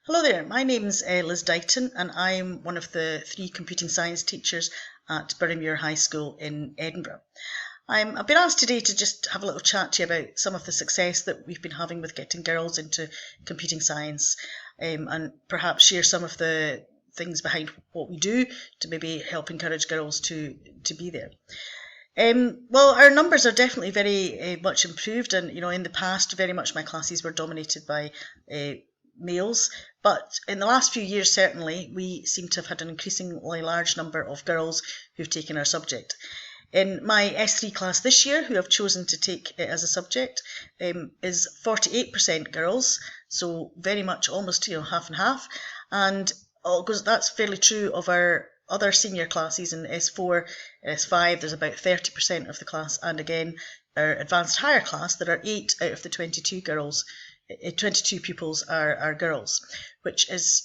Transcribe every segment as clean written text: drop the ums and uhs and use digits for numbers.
Hello there, my name's Liz Dighton and I'm one of the 3 computing science teachers at Boroughmuir High School in Edinburgh. I've been asked today to just have a little chat to you about some of the success that we've been having with getting girls into computing science, and perhaps share some of the things behind what we do to maybe help encourage girls to be there. Well, our numbers are definitely very much improved, and in the past, very much my classes were dominated by males, but in the last few years, certainly, we seem to have had an increasingly large number of girls who've taken our subject. In my S3 class this year, who have chosen to take it as a subject, is 48% girls, so very much almost half and half, and that's fairly true of our other senior classes in S4, S5. There's about 30% of the class, and again, our advanced higher class, there are 8 out of the 22 girls. 22 pupils are girls, which is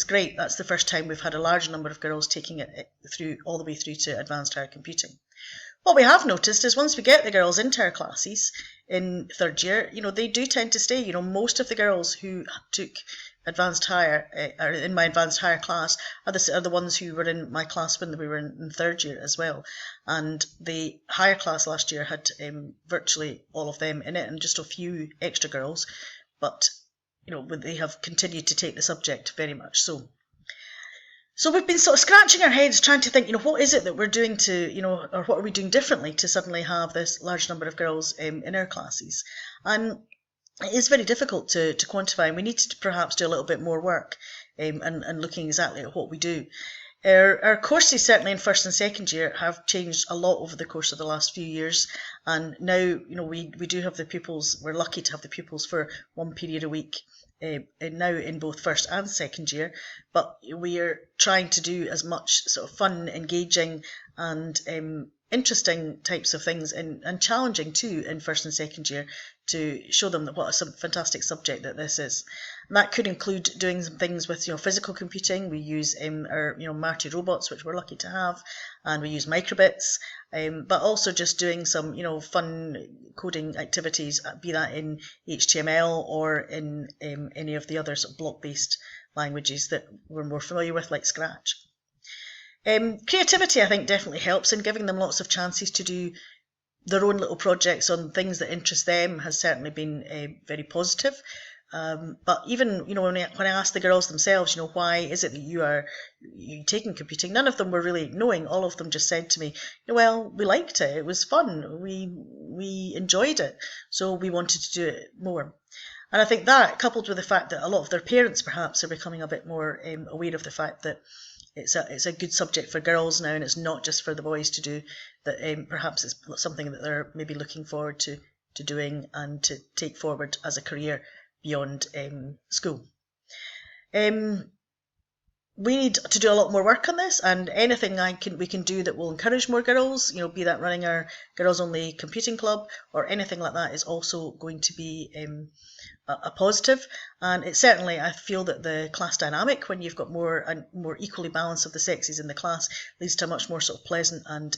great. That's the first time we've had a large number of girls taking it through all the way through to advanced higher computing. What we have noticed is once we get the girls into our classes in third year, they do tend to stay. Most of the girls who took advanced higher, are in my advanced higher class, are the ones who were in my class when we were in third year as well. And the higher class last year had virtually all of them in it, and just a few extra girls. But they have continued to take the subject very much so. So we've been sort of scratching our heads trying to think, what is it that we're doing to, or what are we doing differently to suddenly have this large number of girls in our classes? And it is very difficult to quantify, and we need to perhaps do a little bit more work and looking exactly at what we do. Our courses, certainly in first and second year, have changed a lot over the course of the last few years, and now we do have the pupils. We're lucky to have the pupils for one period a week now in both first and second year, but we are trying to do as much sort of fun, engaging and interesting types of things, and challenging too in first and second year, to show them that what a fantastic subject that this is. And that could include doing some things with physical computing. We use our Marty robots, which we're lucky to have, and we use microbits, but also just doing some fun coding activities, be that in HTML or in any of the other sort of block-based languages that we're more familiar with, like Scratch. Creativity, I think, definitely helps in giving them lots of chances to do their own little projects on things that interest them, has certainly been very positive. But even when I asked the girls themselves, why is it that you taking computing, none of them were really knowing. All of them just said to me, well, we liked it, it was fun, we enjoyed it, so we wanted to do it more. And I think that, coupled with the fact that a lot of their parents perhaps are becoming a bit more aware of the fact that it's a good subject for girls now, and it's not just for the boys to do, that perhaps it's something that they're maybe looking forward to doing and to take forward as a career beyond school. We need to do a lot more work on this, and anything we can do that will encourage more girls, be that running our girls only computing club or anything like that, is also going to be a positive. And it certainly, I feel that the class dynamic, when you've got more equally balance of the sexes in the class, leads to a much more sort of pleasant and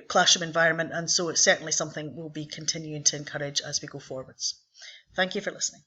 classroom environment, and so it's certainly something we'll be continuing to encourage as we go forwards. Thank you for listening.